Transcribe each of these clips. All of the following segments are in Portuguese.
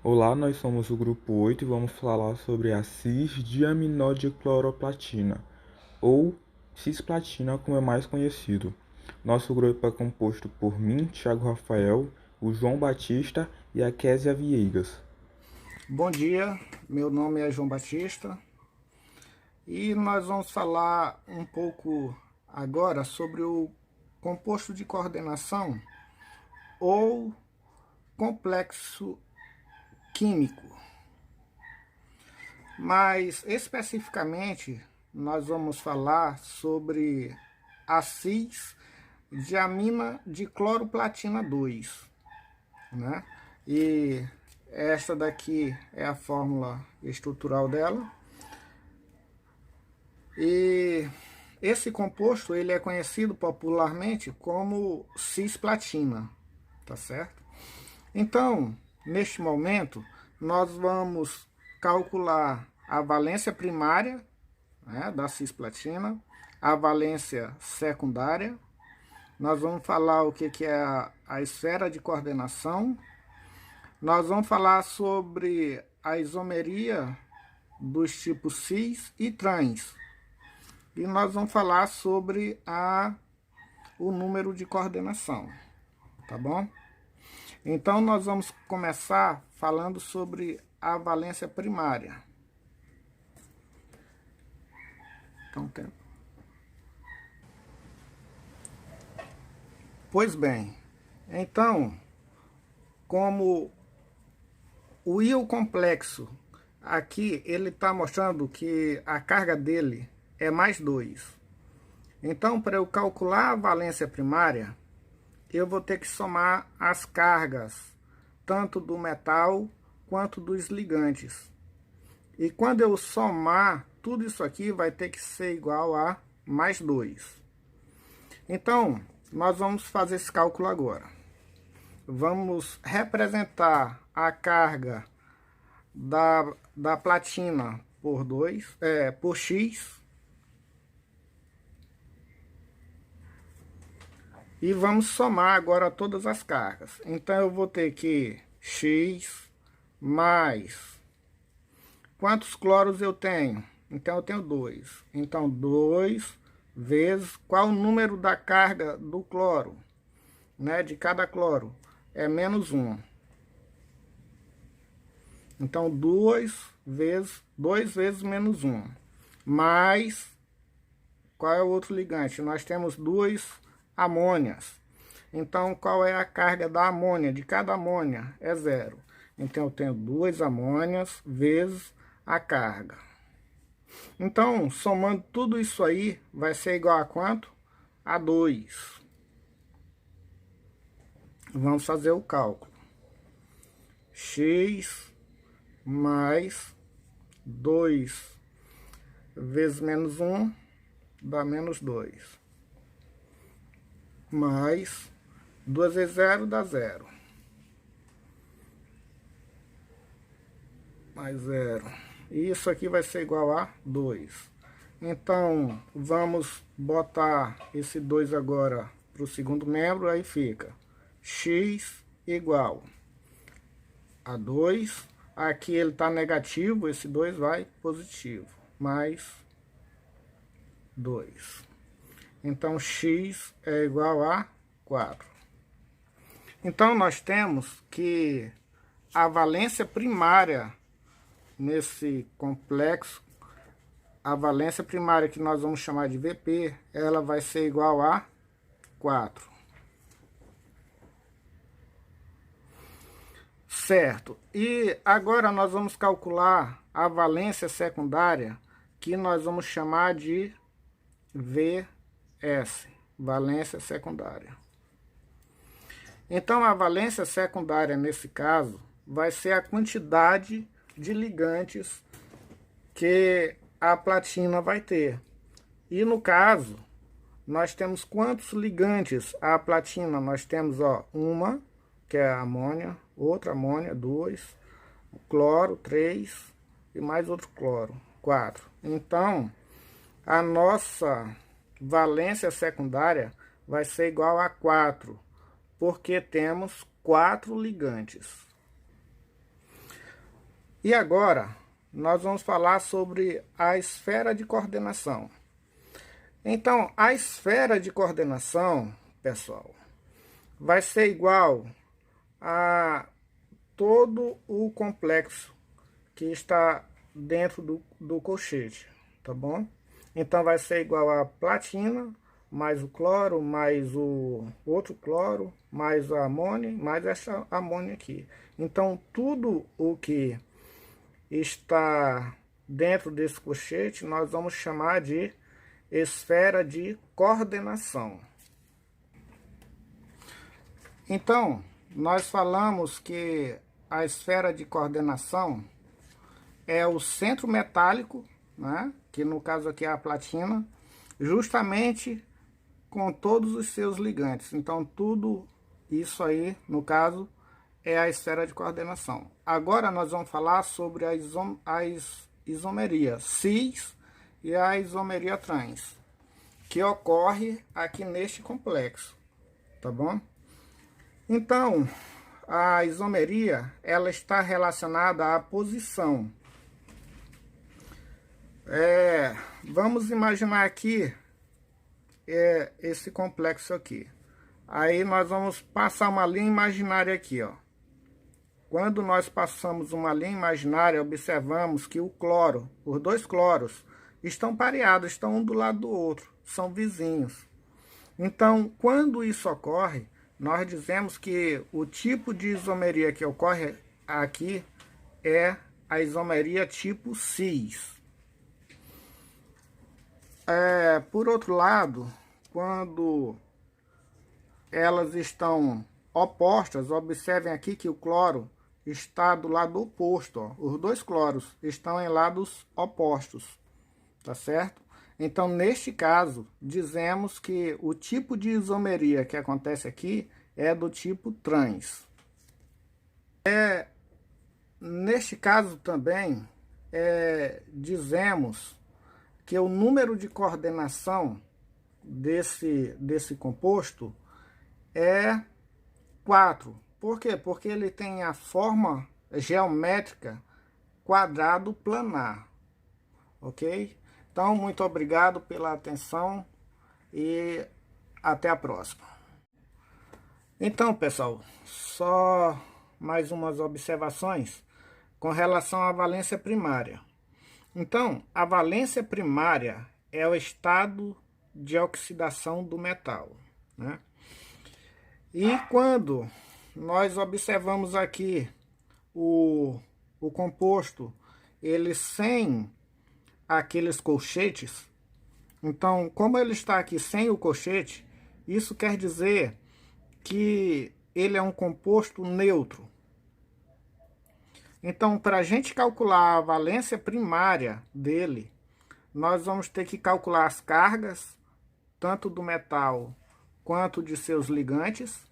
Olá, nós somos o grupo 8 e vamos falar sobre a cis-diaminodicloroplatina, ou cisplatina como é mais conhecido. Nosso grupo é composto por mim, Thiago Rafael, o João Batista e a Késia Viegas. Bom dia, meu nome é João Batista e nós vamos falar um pouco agora sobre o composto de coordenação ou complexo químico. Mas especificamente nós vamos falar sobre a cis-diamina de cloroplatina 2, né? E esta daqui é a fórmula estrutural dela. E esse composto ele é conhecido popularmente como cisplatina, tá certo? Então, neste momento, nós vamos calcular a valência primária, né, da cisplatina, a valência secundária. Nós vamos falar o que é a esfera de coordenação. Nós vamos falar sobre a isomeria dos tipos cis e trans. E nós vamos falar sobre o número de coordenação, tá bom? Então, nós vamos começar falando sobre a valência primária. Então, Pois bem, então, como o íon complexo, aqui ele está mostrando que a carga dele é mais 2. Então, para eu calcular a valência primária, eu vou ter que somar as cargas, tanto do metal quanto dos ligantes. E quando eu somar, tudo isso aqui vai ter que ser igual a mais 2. Então, nós vamos fazer esse cálculo agora. Vamos representar a carga da platina por X. E vamos somar agora todas as cargas. Então, eu vou ter que X mais... Quantos cloros eu tenho? Então, eu tenho 2. Então, 2 vezes... Qual o número da carga do cloro? Né, de cada cloro? É menos 1. Então, 2 vezes menos 1. Mais... Qual é o outro ligante? Nós temos 2 amônias. Então, qual é a carga da amônia? De cada amônia é 0. Então, eu tenho 2 amônias vezes a carga. Então, somando tudo isso aí, vai ser igual a quanto? A 2. Vamos fazer o cálculo. X mais 2 vezes menos 1 dá menos 2. Mais 2 vezes 0 dá 0. Mais 0. E isso aqui vai ser igual a 2. Então, vamos botar esse 2 agora para o segundo membro. Aí fica x igual a 2. Aqui ele está negativo, esse 2 vai positivo. Mais 2. Então, x é igual a 4. Então, nós temos que a valência primária nesse complexo, a valência primária que nós vamos chamar de Vp, ela vai ser igual a 4. Certo. E agora nós vamos calcular a valência secundária, que nós vamos chamar de Vs, valência secundária. Então, a valência secundária, nesse caso, vai ser a quantidade de ligantes que a platina vai ter. E no caso, nós temos quantos ligantes a platina? Nós temos, uma, que é a amônia, outra amônia, 2, cloro, 3, e mais outro cloro, 4. Então, a nossa valência secundária vai ser igual a 4, porque temos 4 ligantes. E agora, nós vamos falar sobre a esfera de coordenação. Então, a esfera de coordenação, pessoal, vai ser igual a todo o complexo que está dentro do colchete, tá bom? Então, vai ser igual a platina, mais o cloro, mais o outro cloro, mais a amônia, mais essa amônia aqui. Então, tudo o que está dentro desse colchete, nós vamos chamar de esfera de coordenação. Então, nós falamos que a esfera de coordenação é o centro metálico, né, que no caso aqui é a platina, justamente com todos os seus ligantes. Então, tudo isso aí, no caso, é a esfera de coordenação. Agora nós vamos falar sobre a isomeria cis e a isomeria trans, que ocorre aqui neste complexo, tá bom? Então, a isomeria, ela está relacionada à posição. Vamos imaginar aqui esse complexo aqui. Aí nós vamos passar uma linha imaginária aqui, ó. Quando nós passamos uma linha imaginária, observamos que o cloro, os dois cloros, estão pareados, estão um do lado do outro, são vizinhos. Então, quando isso ocorre, nós dizemos que o tipo de isomeria que ocorre aqui é a isomeria tipo cis. Por outro lado, quando elas estão opostas, observem aqui que o cloro está do lado oposto, ó. Os dois cloros estão em lados opostos, tá certo? Então, neste caso, dizemos que o tipo de isomeria que acontece aqui é do tipo trans. Neste caso também, dizemos que o número de coordenação desse composto é 4. Por quê? Porque ele tem a forma geométrica quadrado planar, ok? Então, muito obrigado pela atenção e até a próxima. Então, pessoal, só mais umas observações com relação à valência primária. Então, a valência primária é o estado de oxidação do metal, né? E quando nós observamos aqui o composto, ele sem aqueles colchetes, então, como ele está aqui sem o colchete, isso quer dizer que ele é um composto neutro. Então, para a gente calcular a valência primária dele, nós vamos ter que calcular as cargas, tanto do metal quanto de seus ligantes,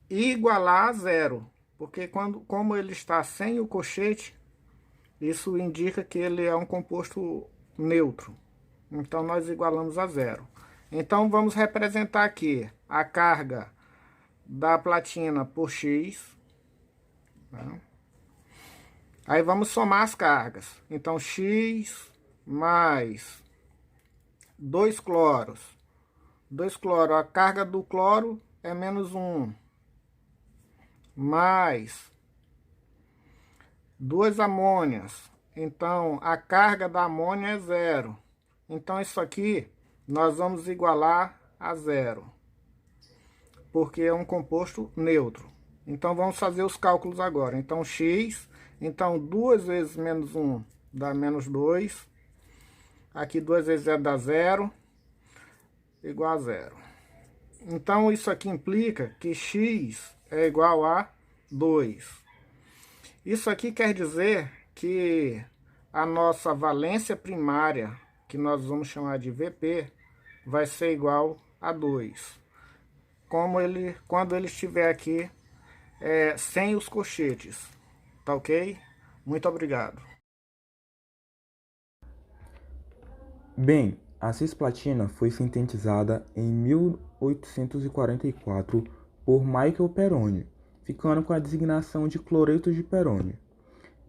e igualar a zero, porque como ele está sem o colchete, isso indica que ele é um composto neutro. Então, nós igualamos a zero. Então, vamos representar aqui a carga da platina por X. Né? Aí, vamos somar as cargas. Então, X mais 2 cloros. 2 cloros, a carga do cloro é menos 1. Mais 2 amônias. Então, a carga da amônia é 0. Então, isso aqui nós vamos igualar a 0, porque é um composto neutro. Então, vamos fazer os cálculos agora. Então, X, então 2 vezes menos 1 dá menos 2. Aqui 2 vezes 0 dá 0, igual a 0. Então, isso aqui implica que X é igual a 2. Isso aqui quer dizer que a nossa valência primária, que nós vamos chamar de VP, vai ser igual a 2. Quando ele estiver aqui sem os colchetes. Tá ok? Muito obrigado. Bem, a cisplatina foi sintetizada em 1844 por Michael Perrone, ficando com a designação de cloreto de perônio.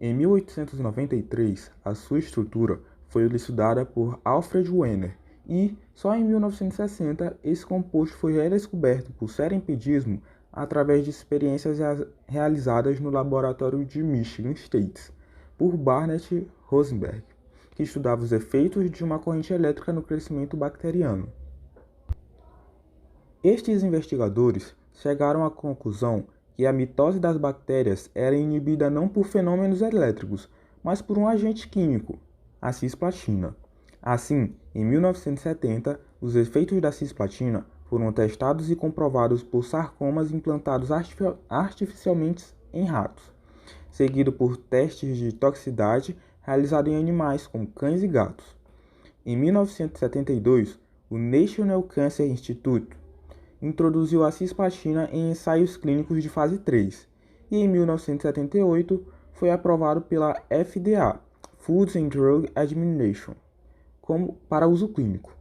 Em 1893, a sua estrutura foi elucidada por Alfred Wegener e, só em 1960, esse composto foi redescoberto por serendipedismo através de experiências realizadas no laboratório de Michigan State por Barnett Rosenberg, que estudava os efeitos de uma corrente elétrica no crescimento bacteriano. Estes investigadores chegaram à conclusão que a mitose das bactérias era inibida não por fenômenos elétricos, mas por um agente químico, a cisplatina. Assim, em 1970, os efeitos da cisplatina foram testados e comprovados por sarcomas implantados artificialmente em ratos, seguido por testes de toxicidade realizados em animais como cães e gatos. Em 1972, o National Cancer Institute introduziu a cisplatina em ensaios clínicos de fase 3 e em 1978 foi aprovado pela FDA, Food and Drug Administration, para uso clínico.